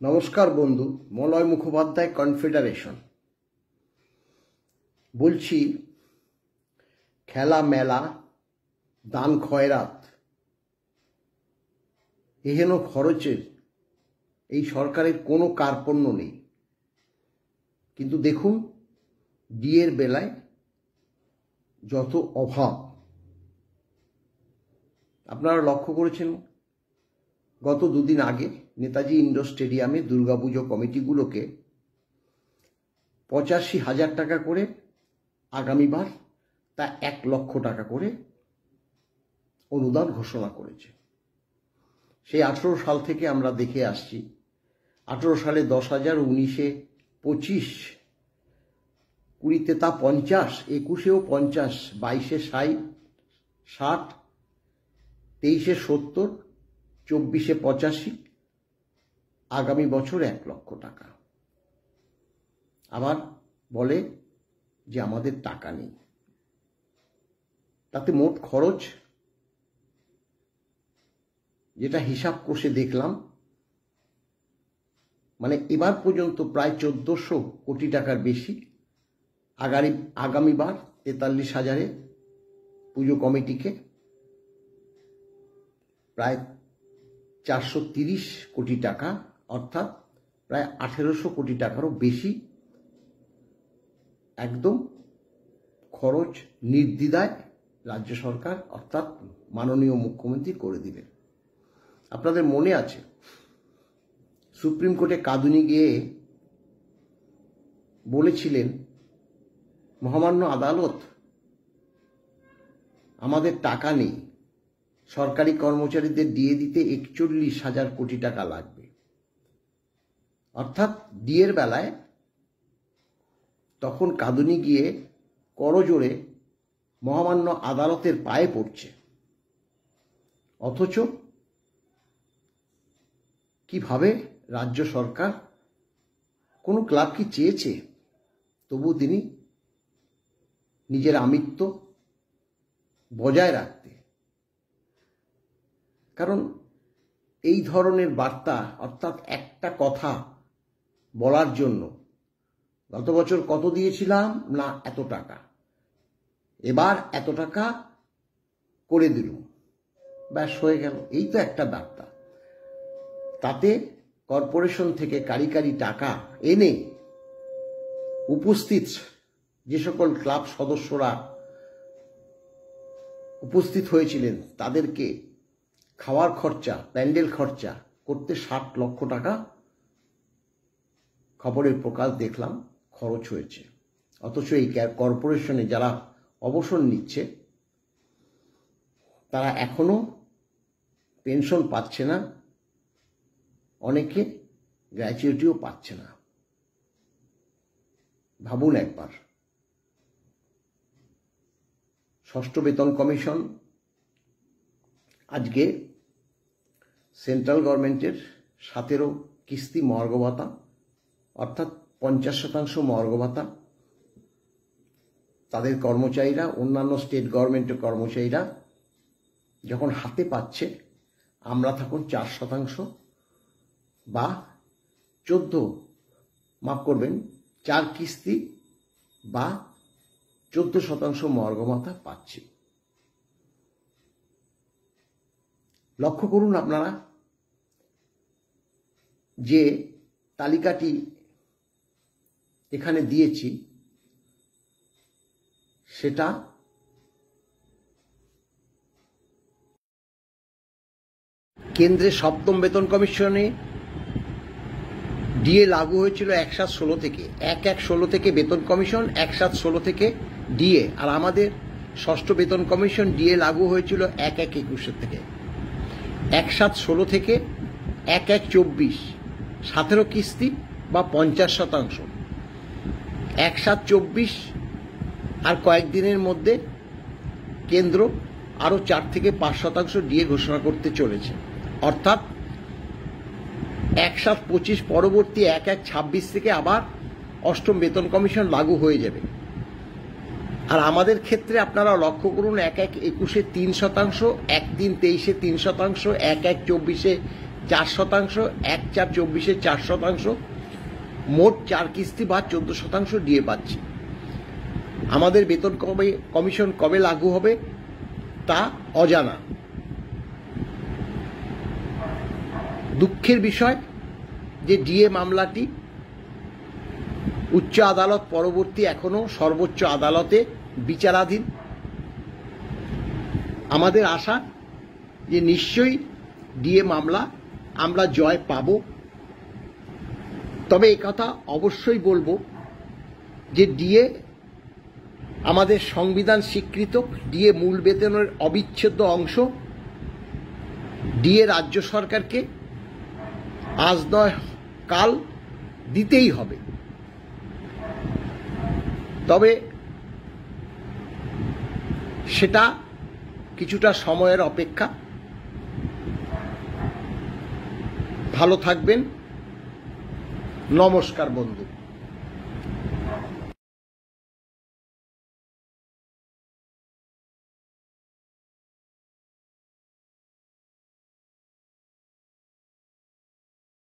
নমস্কার বন্ধু, মলয় মুখোপাধ্যায় কনফেডারেশন বলছি। খেলা মেলা, দান খয়রাত, এহেন খরচের এই সরকারের কোনো কার্পণ্য নেই। কিন্তু দেখুন, ডিএর বেলায় যত অভাব আপনারা লক্ষ্য করেছেন। গত দুদিন আগে নেতাজি ইন্ডোর স্টেডিয়ামে দুর্গাপুজো কমিটিগুলোকে 85,000 টাকা করে, আগামীবার তা 1 লক্ষ টাকা করে অনুদান ঘোষণা করেছে। সেই 18 সাল থেকে আমরা দেখে আসছি। 18 সালে 10,000, 19-এ 25, 20-তে তা 50, 21-এও 50, 22-এ 60, 23-এ 70, 24-এ 85, আগামী বছর 1 লক্ষ টাকা। আবার বলে যে আমাদের টাকা নেই। তাতে মোট খরচ, যেটা হিসাব কষে দেখলাম, মানে এবার পর্যন্ত প্রায় 1400 কোটি টাকার বেশি। আগামীবার 43,000-এ পুজো কমিটিকে প্রায় 430 কোটি টাকা, অর্থাৎ প্রায় 1800 কোটি টাকারও বেশি একদম খরচ নির্দ্বিধায় রাজ্য সরকার অর্থাৎ মাননীয় মুখ্যমন্ত্রী করে দিলেন। আপনাদের মনে আছে, সুপ্রিম কোর্টে কাঁদুনি গিয়ে বলেছিলেন মহামান্য আদালত, আমাদের টাকা নেই, সরকারি কর্মচারীদের দিয়ে দিতে 41,000 কোটি টাকা লাগবে। অর্থাৎ ডিএর বেলায় তখন কাঁদুনি গিয়ে করজোড়ে মহামান্য আদালতের পায়ে পড়ছে। অথচ কিভাবে রাজ্য সরকার, কোনো ক্লাব কি চেয়েছে তবু তিনি নিজের আমিত্ব বজায় রাখতে? কারণ এই ধরনের বার্তা, অর্থাৎ একটা কথা বলার জন্য গত বছর কত দিয়েছিলাম, না এত টাকা, এবার এত টাকা করে দিল, ব্যাস হয়ে গেল, এই তো একটা বার্তা। তাতে কর্পোরেশন থেকে কারি টাকা এনে উপস্থিত যে সকল ক্লাব সদস্যরা উপস্থিত হয়েছিলেন তাদেরকে খাওয়ার খরচা, প্যান্ডেল খরচা করতে 60 লক্ষ টাকা খবরের প্রকাশ দেখলাম খরচ হয়েছে। অথচ এই কর্পোরেশনে যারা অবসর নিচ্ছে তারা এখনো পেনশন পাচ্ছে না, অনেকে গ্র্যাচুইটিও পাচ্ছে না। ভাবুন একবার, ষষ্ঠ বেতন কমিশন আজকে সেন্ট্রাল গভর্নমেন্টের 17 কিস্তি মহার্ঘ ভাতা, অর্থাৎ 50% মহার্ঘ ভাতা তাদের কর্মচারীরা, অন্যান্য স্টেট গভর্নমেন্টের কর্মচারীরা যখন হাতে পাচ্ছে, আমরা তখন 4% বা 4 কিস্তি বা 14% মহার্ঘ ভাতা পাচ্ছি। লক্ষ্য করুন আপনারা যে তালিকাটি এখানে দিয়েছি, সেটা কেন্দ্রের 7ম বেতন কমিশনে ডিএ লাগু হয়েছিল 1/7/16 থেকে, 1/1/16 থেকে বেতন কমিশন, 1/7/16 থেকে ডিএ। আর আমাদের ষষ্ঠ বেতন কমিশন ডিএ লাগু হয়েছিল 1/1/21 থেকে, 1/7/16 থেকে 1/1/24, 17 কিস্তি বা 50%। 1/7/24 আর কয়েকদিনের মধ্যে কেন্দ্র আরও 4 থেকে 5% ডিএ ঘোষণা করতে চলেছে। অর্থাৎ 1/7/25 পরবর্তী 1/1/26 থেকে আবার অষ্টম বেতন কমিশন লাগু হয়ে যাবে। আর আমাদের ক্ষেত্রে আপনারা লক্ষ্য করুন, 1/1/21-এ 3%, 1/3/23-এ 3%, 1/1/24-এ 4%, 1/4/24 4%, মোট 4 কিস্তি বা 14% ডিএ পাচ্ছে। আমাদের বেতন কমিশন কবে লাগু হবে তা অজানা। দুঃখের বিষয় যে ডিএ মামলাটি উচ্চ আদালত পরবর্তী এখনো সর্বোচ্চ আদালতে বিচারাধীন। আমাদের আশা যে নিশ্চয়ই ডিএ মামলা আমরা জয় পাব। তবে একথা অবশ্যই বলবো যে ডিএ আমাদের সংবিধান স্বীকৃত, ডিএ মূল বেতনের অবিচ্ছেদ্য অংশ। ডিএ রাজ্য সরকারকে আজ নয় কাল দিতেই হবে। তবে সেটা কিছুটা সময়ের অপেক্ষা। ভালো থাকবেন। নমস্কার বন্ধু।